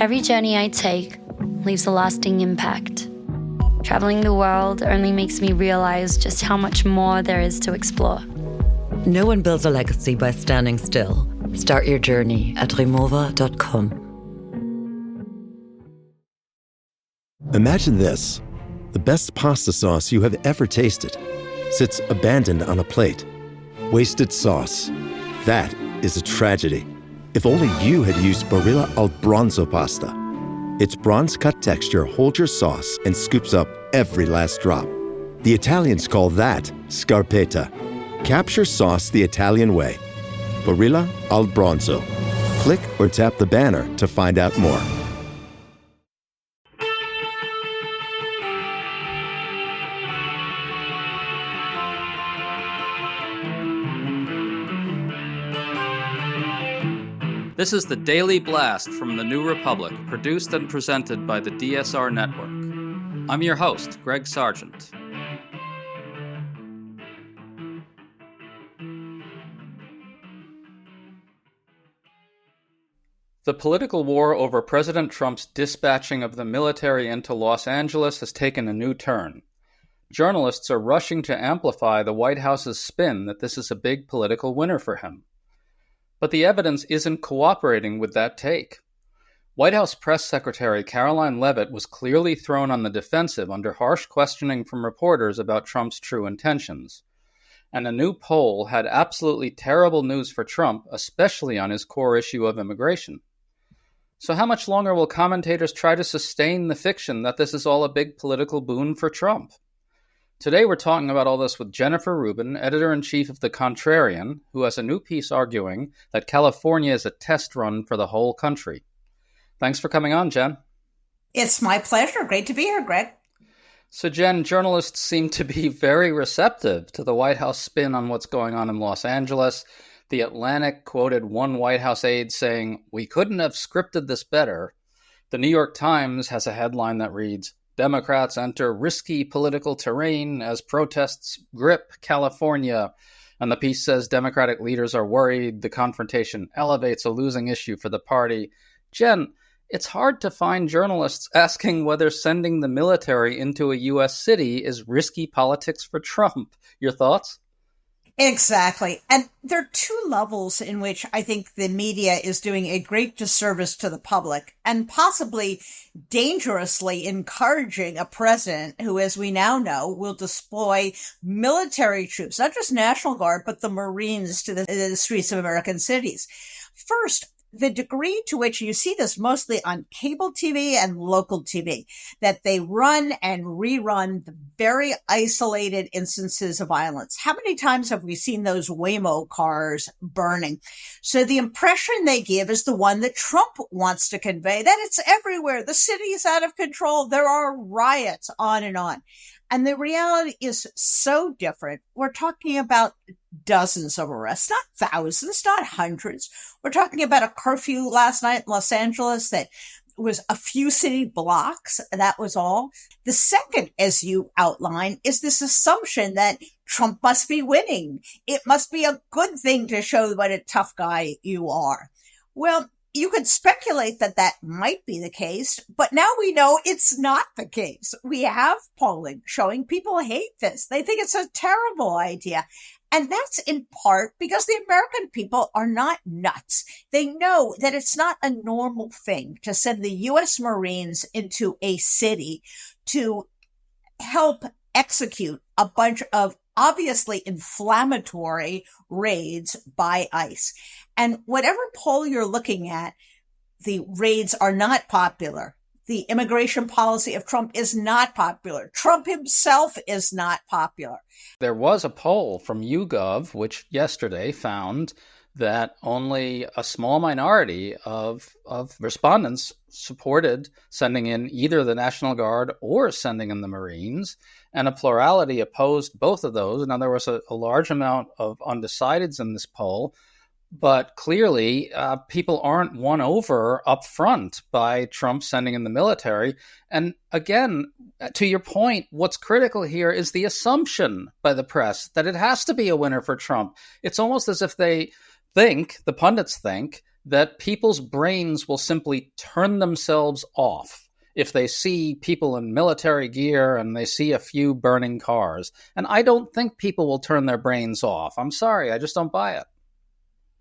Every journey I take leaves a lasting impact. Traveling the world only makes me realize just how much more there is to explore. No one builds a legacy by standing still. Start your journey at remova.com. Imagine this. The best pasta sauce you have ever tasted sits abandoned on a plate. Wasted sauce. That is a tragedy. If only you had used Barilla al Bronzo pasta. Its bronze-cut texture holds your sauce and scoops up every last drop. The Italians call that scarpetta. Capture sauce the Italian way. Barilla al Bronzo. Click or tap the banner to find out more. This is the Daily Blast from the New Republic, produced and presented by the DSR Network. I'm your host, Greg Sargent. The political war over President Trump's dispatching of the military into Los Angeles has taken a new turn. Journalists are rushing to amplify the White House's spin that this is a big political winner for him. But the evidence isn't cooperating with that take. White House Press Secretary Caroline Leavitt was clearly thrown on the defensive under harsh questioning from reporters about Trump's true intentions. And a new poll had absolutely terrible news for Trump, especially on his core issue of immigration. So how much longer will commentators try to sustain the fiction that this is all a big political boon for Trump? Today we're talking about all this with Jennifer Rubin, editor-in-chief of The Contrarian, who has a new piece arguing that California is a test run for the whole country. Thanks for coming on, Jen. It's my pleasure. Great to be here, Greg. So, Jen, journalists seem to be very receptive to the White House spin on what's going on in Los Angeles. The Atlantic quoted one White House aide saying, "We couldn't have scripted this better." The New York Times has a headline that reads, "Democrats enter risky political terrain as protests grip California." And the piece says Democratic leaders are worried the confrontation elevates a losing issue for the party. Jen, it's hard to find journalists asking whether sending the military into a U.S. city is risky politics for Trump. Your thoughts? Exactly. And there are two levels in which I think the media is doing a great disservice to the public and possibly dangerously encouraging a president who, as we now know, will deploy military troops, not just National Guard, but the Marines to the streets of American cities. First, the degree to which you see this mostly on cable TV and local TV, that they run and rerun the very isolated instances of violence. How many times have we seen those Waymo cars burning? So the impression they give is the one that Trump wants to convey, that it's everywhere. The city is out of control. There are riots, on and on. And the reality is so different. We're talking about dozens of arrests, not thousands, not hundreds. We're talking about a curfew last night in Los Angeles that was a few city blocks. That was all. The second, as you outline, is this assumption that Trump must be winning. It must be a good thing to show what a tough guy you are. Well, you could speculate that that might be the case, but now we know it's not the case. We have polling showing people hate this. They think it's a terrible idea. And that's in part because the American people are not nuts. They know that it's not a normal thing to send the U.S. Marines into a city to help execute a bunch of obviously inflammatory raids by ICE. And whatever poll you're looking at, the raids are not popular. The immigration policy of Trump is not popular. Trump himself is not popular. There was a poll from YouGov, which yesterday found that only a small minority of respondents supported sending in either the National Guard or sending in the Marines, and a plurality opposed both of those. Now, there was a large amount of undecideds in this poll, but clearly people aren't won over up front by Trump sending in the military. And again, to your point, what's critical here is the assumption by the press that it has to be a winner for Trump. It's almost as if they think, the pundits think, that people's brains will simply turn themselves off if they see people in military gear and they see a few burning cars. And I don't think people will turn their brains off. I'm sorry, I just don't buy it.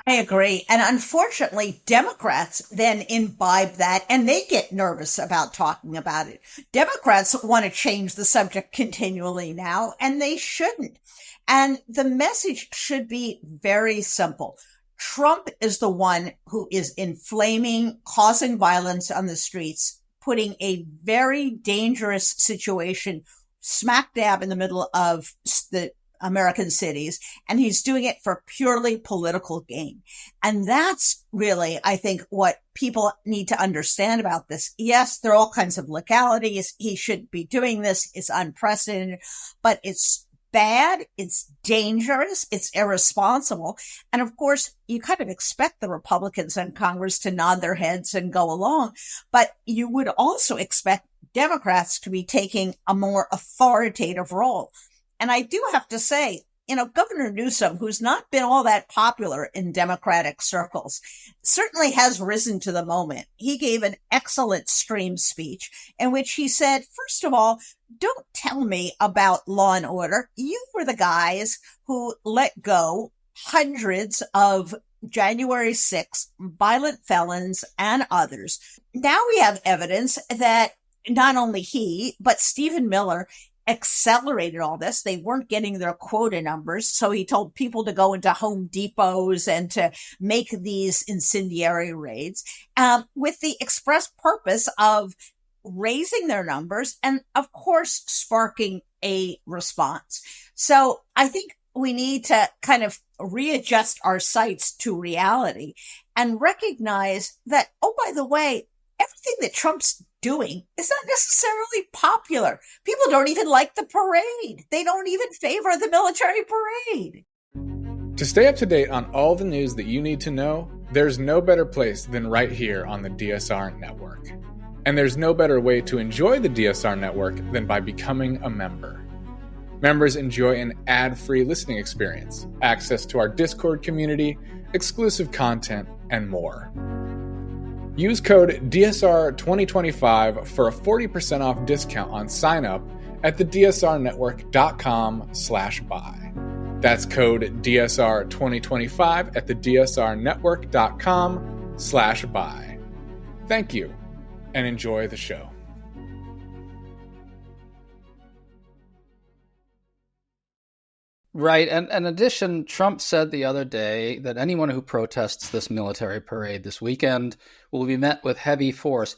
I agree. And unfortunately, Democrats then imbibe that and they get nervous about talking about it. Democrats want to change the subject continually now, and they shouldn't. And the message should be very simple. Trump is the one who is inflaming, causing violence on the streets, putting a very dangerous situation smack dab in the middle of the American cities, and he's doing it for purely political gain. And that's really, I think, what people need to understand about this. Yes, there are all kinds of legalities. He should be doing this. It's unprecedented, but it's bad. It's dangerous. It's irresponsible. And of course, you kind of expect the Republicans in Congress to nod their heads and go along, but you would also expect Democrats to be taking a more authoritative role. And I do have to say, Governor Newsom, who's not been all that popular in Democratic circles, certainly has risen to the moment. He gave an excellent stream speech in which he said, first of all, don't tell me about law and order. You were the guys who let go hundreds of January 6th violent felons and others. Now we have evidence that not only he, but Stephen Miller accelerated all this. They weren't getting their quota numbers. So he told people to go into Home Depots and to make these incendiary raids with the express purpose of raising their numbers and, of course, sparking a response. So I think we need to kind of readjust our sights to reality and recognize that, oh, by the way, everything that Trump's doing is not necessarily popular. People don't even like the parade. They don't even favor the military parade. To stay up to date on all the news that you need to know, there's no better place than right here on the DSR Network. And there's no better way to enjoy the DSR Network than by becoming a member. Members enjoy an ad-free listening experience, access to our Discord community, exclusive content, and more. Use code DSR2025 for a 40% off discount on sign up at thedsrnetwork.com/buy. That's code DSR2025 at thedsrnetwork.com/buy. Thank you, and enjoy the show. Right. And in addition, Trump said the other day that anyone who protests this military parade this weekend will be met with heavy force.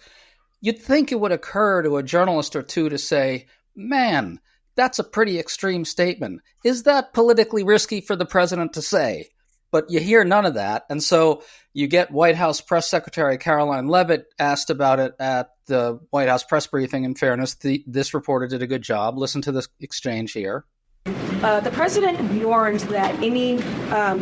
You'd think it would occur to a journalist or two to say, man, that's a pretty extreme statement. Is that politically risky for the president to say? But you hear none of that. And so you get White House Press Secretary Caroline Leavitt asked about it at the White House press briefing. In fairness, this reporter did a good job. Listen to this exchange here. The president warned that any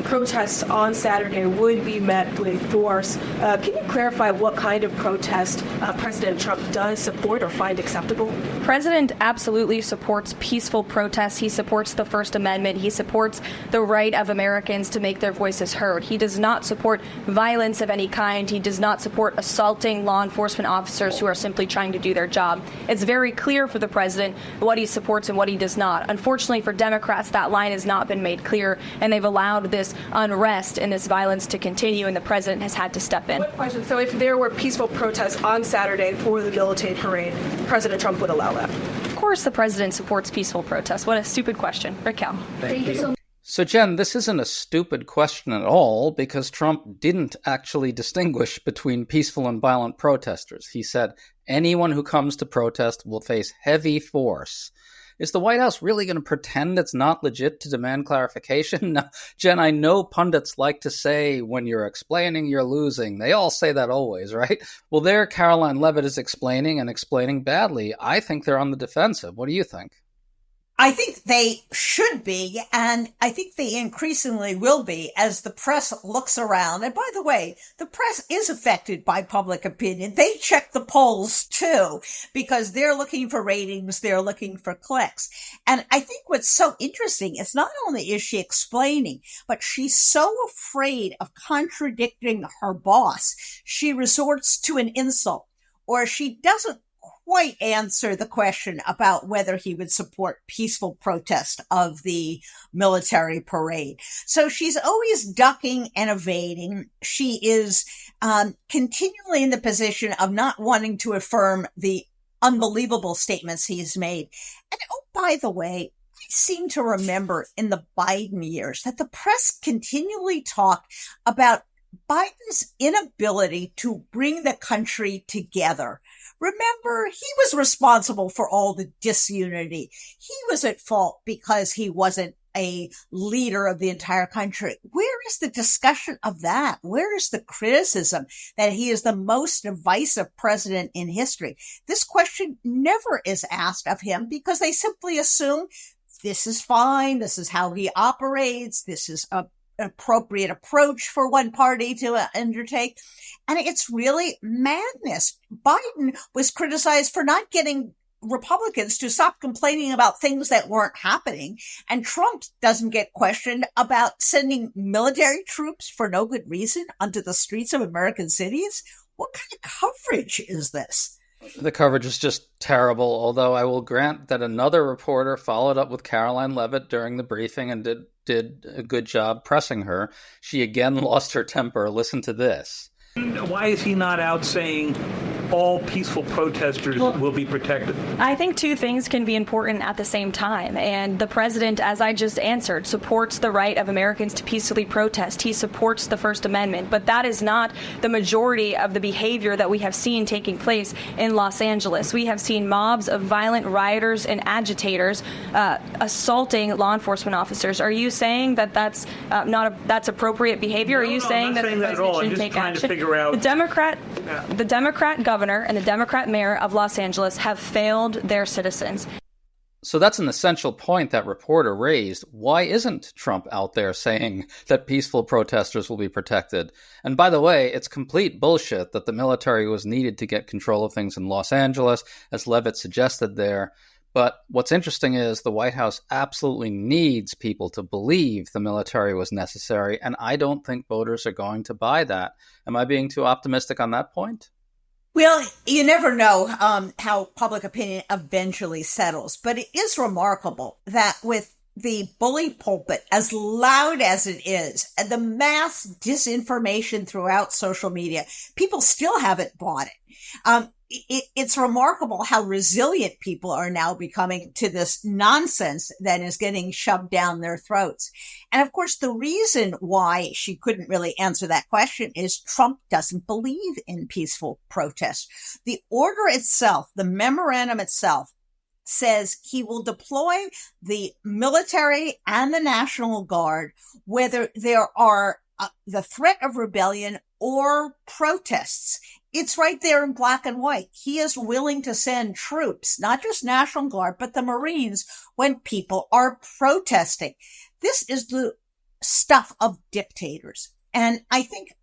protests on Saturday would be met with force. Can you clarify what kind of protest President Trump does support or find acceptable? The president absolutely supports peaceful protests. He supports the First Amendment. He supports the right of Americans to make their voices heard. He does not support violence of any kind. He does not support assaulting law enforcement officers who are simply trying to do their job. It's very clear for the president what he supports and what he does not. Unfortunately for Democrats, that line has not been made clear, and they've allowed this unrest and this violence to continue, and the president has had to step in. One question. So if there were peaceful protests on Saturday for the military parade, President Trump would allow that? Of course the president supports peaceful protests. What a stupid question. Raquel. Thank you so much. So, Jen, this isn't a stupid question at all, because Trump didn't actually distinguish between peaceful and violent protesters. He said anyone who comes to protest will face heavy force. Is the White House really going to pretend it's not legit to demand clarification? Now, Jen, I know pundits like to say when you're explaining, you're losing. They all say that always, right? Well, there Caroline Leavitt is explaining and explaining badly. I think they're on the defensive. What do you think? I think they should be, and I think they increasingly will be as the press looks around. And by the way, the press is affected by public opinion. They check the polls too, because they're looking for ratings, they're looking for clicks. And I think what's so interesting is not only is she explaining, but she's so afraid of contradicting her boss, she resorts to an insult, or she doesn't quite answer the question about whether he would support peaceful protest of the military parade. So she's always ducking and evading. She is continually in the position of not wanting to affirm the unbelievable statements he's made. And oh, by the way, I seem to remember in the Biden years that the press continually talked about Biden's inability to bring the country together. Remember, he was responsible for all the disunity. He was at fault because he wasn't a leader of the entire country. Where is the discussion of that? Where is the criticism that he is the most divisive president in history? This question never is asked of him because they simply assume this is fine. This is how he operates. This is an appropriate approach for one party to undertake. And it's really madness. Biden was criticized for not getting Republicans to stop complaining about things that weren't happening. And Trump doesn't get questioned about sending military troops for no good reason onto the streets of American cities. What kind of coverage is this? The coverage is just terrible, although I will grant that another reporter followed up with Caroline Leavitt during the briefing and did a good job pressing her. She again lost her temper. Listen to this. Why is he not out saying all peaceful protesters will be protected? I think two things can be important at the same time. And the president, as I just answered, supports the right of Americans to peacefully protest. He supports the First Amendment. But that is not the majority of the behavior that we have seen taking place in Los Angeles. We have seen mobs of violent rioters and agitators assaulting law enforcement officers. Are you saying that that's that's appropriate behavior? Are you saying that the president shouldn't take action? The Democrat governor and the Democrat mayor of Los Angeles have failed their citizens. So that's an essential point that reporter raised. Why isn't Trump out there saying that peaceful protesters will be protected? And by the way, it's complete bullshit that the military was needed to get control of things in Los Angeles, as Leavitt suggested there. But what's interesting is the White House absolutely needs people to believe the military was necessary, and I don't think voters are going to buy that. Am I being too optimistic on that point? Well, you never know how public opinion eventually settles, but it is remarkable that with the bully pulpit, as loud as it is, and the mass disinformation throughout social media, people still haven't bought it. It's remarkable how resilient people are now becoming to this nonsense that is getting shoved down their throats. And of course, the reason why she couldn't really answer that question is Trump doesn't believe in peaceful protest. The order itself, the memorandum itself, says he will deploy the military and the National Guard, whether there are the threat of rebellion or protests. It's right there in black and white. He is willing to send troops, not just National Guard, but the Marines when people are protesting. This is the stuff of dictators. And I think,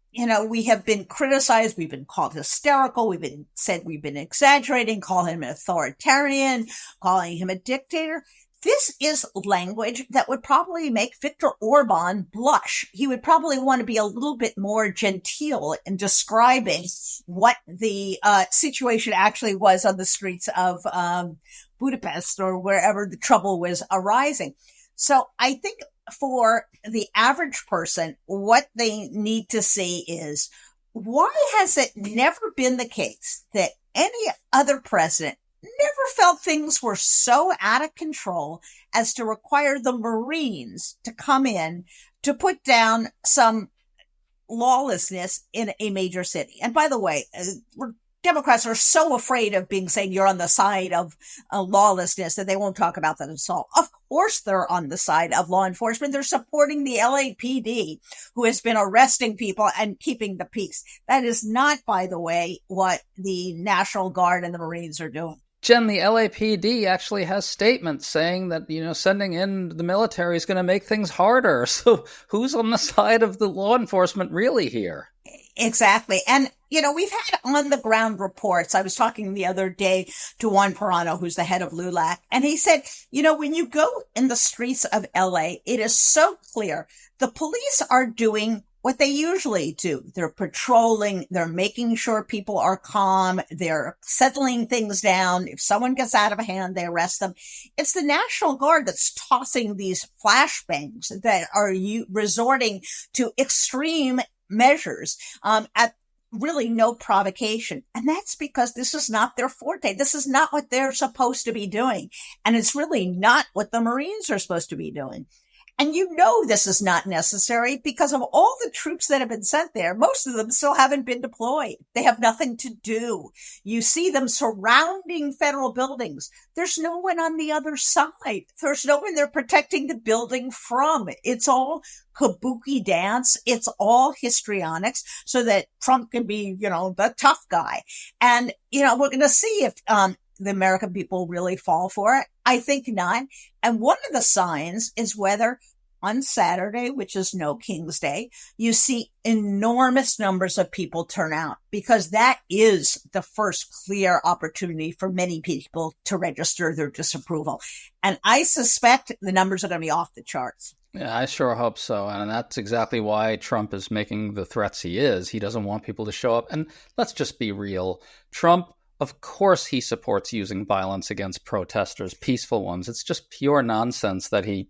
we have been criticized. We've been called hysterical. We've been exaggerating, calling him an authoritarian, calling him a dictator. This is language that would probably make Viktor Orban blush. He would probably want to be a little bit more genteel in describing what the situation actually was on the streets of Budapest or wherever the trouble was arising. So I think for the average person, what they need to see is, why has it never been the case that any other president never felt things were so out of control as to require the Marines to come in to put down some lawlessness in a major city? And by the way, Democrats are so afraid of saying you're on the side of lawlessness that they won't talk about that assault. Of course they're on the side of law enforcement. They're supporting the LAPD, who has been arresting people and keeping the peace. That is not, by the way, what the National Guard and the Marines are doing. Jen, the LAPD actually has statements saying that, sending in the military is going to make things harder. So who's on the side of the law enforcement really here? Exactly. And, we've had on the ground reports. I was talking the other day to Juan Perano, who's the head of LULAC, and he said, when you go in the streets of LA, it is so clear the police are doing what they usually do. They're patrolling. They're making sure people are calm. They're settling things down. If someone gets out of hand, they arrest them. It's the National Guard that's tossing these flashbangs that are resorting to extreme measures at really no provocation. And that's because this is not their forte. This is not what they're supposed to be doing. And it's really not what the Marines are supposed to be doing. And this is not necessary because of all the troops that have been sent there. Most of them still haven't been deployed. They have nothing to do. You see them surrounding federal buildings. There's no one on the other side. There's no one they're protecting the building from. It's all kabuki dance. It's all histrionics so that Trump can be, the tough guy. And, we're going to see if, the American people really fall for it. I think not. And one of the signs is whether on Saturday, which is no King's Day, you see enormous numbers of people turn out, because that is the first clear opportunity for many people to register their disapproval. And I suspect the numbers are going to be off the charts. Yeah, I sure hope so. And that's exactly why Trump is making the threats he is. He doesn't want people to show up. And let's just be real. Trump, of course, he supports using violence against protesters, peaceful ones. It's just pure nonsense that he,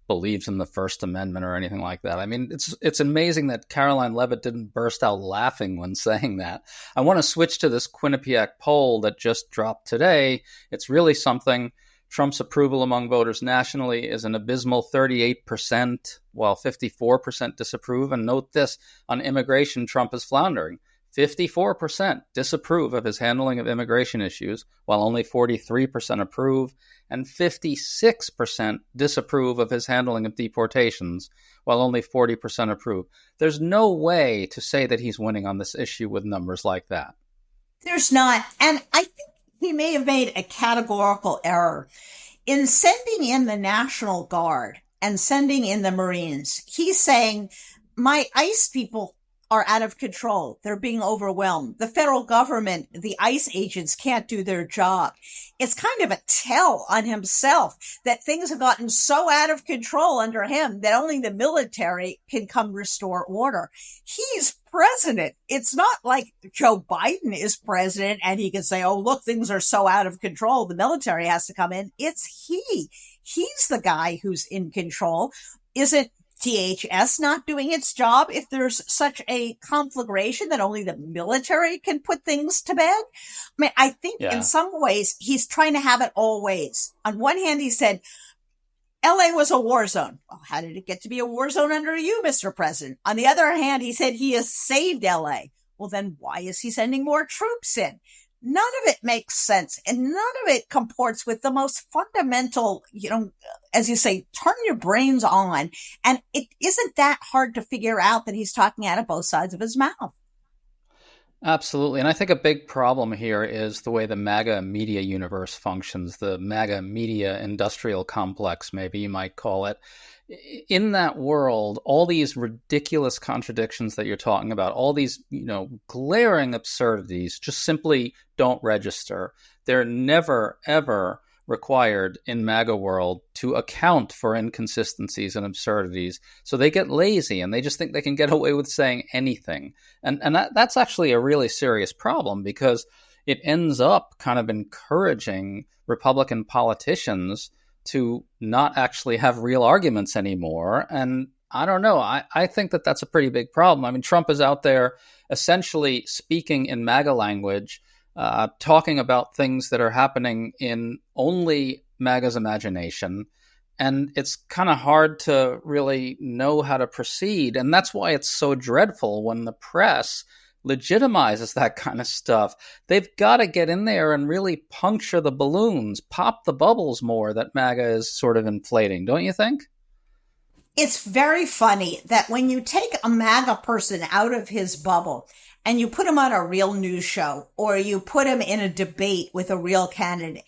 believes in the First Amendment or anything like that. I mean, it's amazing that Caroline Leavitt didn't burst out laughing when saying that. I want to switch to this Quinnipiac poll that just dropped today. It's really something. Trump's approval among voters nationally is an abysmal 38%, while 54% disapprove. And note this, on immigration, Trump is floundering. 54% disapprove of his handling of immigration issues, while only 43% approve, and 56% disapprove of his handling of deportations, while only 40% approve. There's no way to say that he's winning on this issue with numbers like that. There's not. And I think he may have made a categorical error. In sending in the National Guard and sending in the Marines, he's saying, my ICE people are out of control. They're being overwhelmed. The federal government, the ICE agents can't do their job. It's kind of a tell on himself that things have gotten so out of control under him that only the military can come restore order. He's president. It's not like Joe Biden is president and he can say, oh, look, things are so out of control, the military has to come in. It's he. He's the guy who's in control. Isn't DHS not doing its job if there's such a conflagration that only the military can put things to bed? I mean, I think in some ways he's trying to have it all ways. On one hand, he said, LA was a war zone. Well, how did it get to be a war zone under you, Mr. President? On the other hand, he said he has saved LA. Well, then why is he sending more troops in? None of it makes sense, and none of it comports with the most fundamental, as you say, turn your brains on. And it isn't that hard to figure out that he's talking out of both sides of his mouth. Absolutely. And I think a big problem here is the way the MAGA media universe functions, the MAGA media industrial complex, maybe you might call it. In that world, all these ridiculous contradictions that you're talking about, all these, glaring absurdities just simply don't register. They're never, ever required in MAGA world to account for inconsistencies and absurdities. So they get lazy and they just think they can get away with saying anything. And that's actually a really serious problem, because it ends up kind of encouraging Republican politicians to not actually have real arguments anymore. And I don't know. I think that that's a pretty big problem. I mean, Trump is out there essentially speaking in MAGA language, talking about things that are happening in only MAGA's imagination. And it's kind of hard to really know how to proceed. And that's why it's so dreadful when the press legitimizes that kind of stuff. They've got to get in there and really puncture the balloons, pop the bubbles more that MAGA is sort of inflating, don't you think? It's very funny that when you take a MAGA person out of his bubble and you put him on a real news show or you put him in a debate with a real candidate,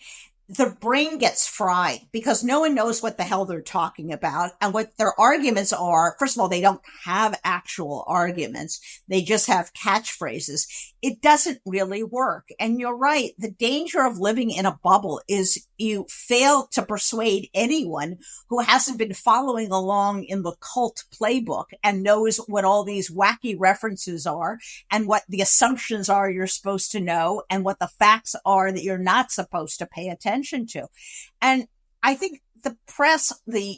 the brain gets fried because no one knows what the hell they're talking about and what their arguments are. First of all, they don't have actual arguments. They just have catchphrases. It doesn't really work. And you're right. The danger of living in a bubble is you fail to persuade anyone who hasn't been following along in the cult playbook and knows what all these wacky references are and what the assumptions are you're supposed to know and what the facts are that you're not supposed to pay attention to. And I think the press, the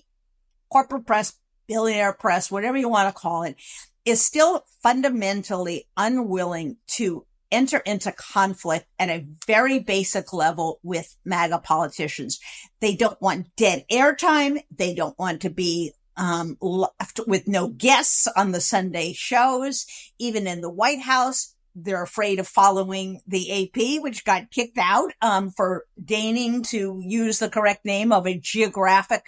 corporate press, billionaire press, whatever you want to call it, is still fundamentally unwilling to enter into conflict at a very basic level with MAGA politicians. They don't want dead airtime. They don't want to be left with no guests on the Sunday shows. Even in the White House, they're afraid of following the AP, which got kicked out for deigning to use the correct name of a geographic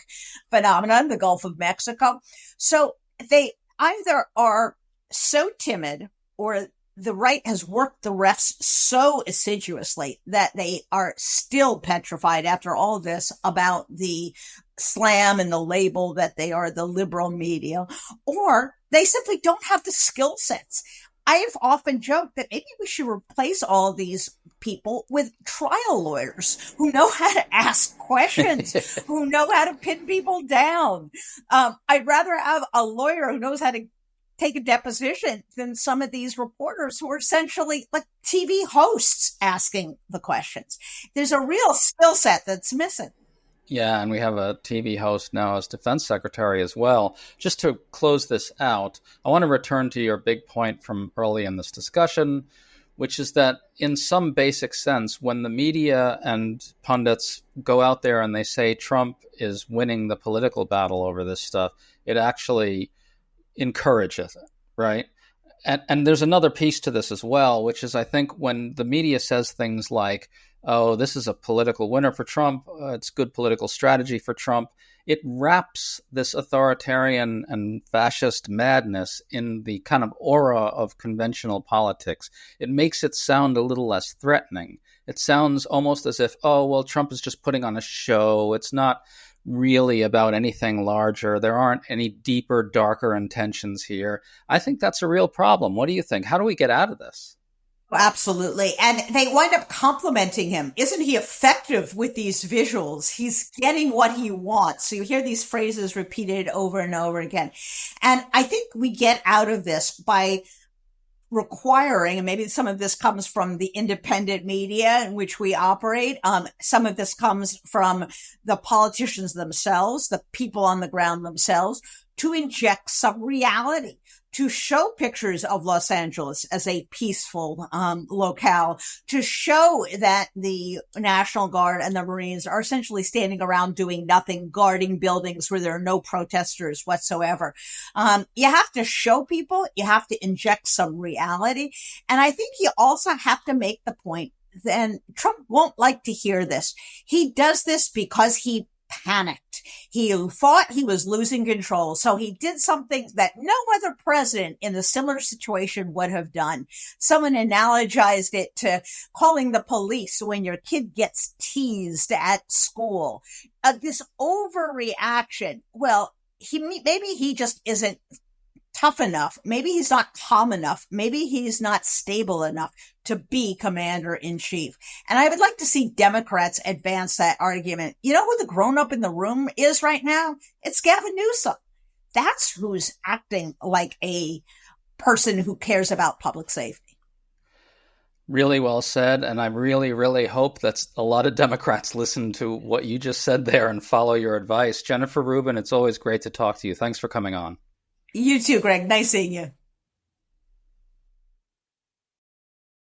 phenomenon, the Gulf of Mexico. So they either are so timid or the right has worked the refs so assiduously that they are still petrified after all this about the slam and the label that they are the liberal media, or they simply don't have the skill sets. I've often joked that maybe we should replace all these people with trial lawyers who know how to ask questions, who know how to pin people down. I'd rather have a lawyer who knows how to take a deposition than some of these reporters who are essentially like TV hosts asking the questions. There's a real skill set that's missing. Yeah, and we have a TV host now as defense secretary as well. Just to close this out, I want to return to your big point from early in this discussion, which is that in some basic sense, when the media and pundits go out there and they say Trump is winning the political battle over this stuff, it actually encourages it, right? And there's another piece to this as well, which is I think when the media says things like, oh, this is a political winner for Trump, it's good political strategy for Trump, it wraps this authoritarian and fascist madness in the kind of aura of conventional politics. It makes it sound a little less threatening. It sounds almost as if, oh, well, Trump is just putting on a show. It's not really about anything larger. There aren't any deeper, darker intentions here. I think that's a real problem. What do you think? How do we get out of this? Absolutely. And they wind up complimenting him. Isn't he effective with these visuals? He's getting what he wants. So you hear these phrases repeated over and over again. And I think we get out of this by requiring, and maybe some of this comes from the independent media in which we operate. Some of this comes from the politicians themselves, the people on the ground themselves, to inject some reality, to show pictures of Los Angeles as a peaceful locale, to show that the National Guard and the Marines are essentially standing around doing nothing, guarding buildings where there are no protesters whatsoever. You have to show people, you have to inject some reality. And I think you also have to make the point, and Trump won't like to hear this. He does this because he panicked. He thought he was losing control. So he did something that no other president in a similar situation would have done. Someone analogized it to calling the police when your kid gets teased at school. This overreaction. Well, maybe he just isn't tough enough. Maybe he's not calm enough. Maybe he's not stable enough to be commander in chief. And I would like to see Democrats advance that argument. You know who the grown up in the room is right now? It's Gavin Newsom. That's who's acting like a person who cares about public safety. Really well said. And I really, really hope that a lot of Democrats listen to what you just said there and follow your advice. Jennifer Rubin, it's always great to talk to you. Thanks for coming on. You too, Greg. Nice seeing you.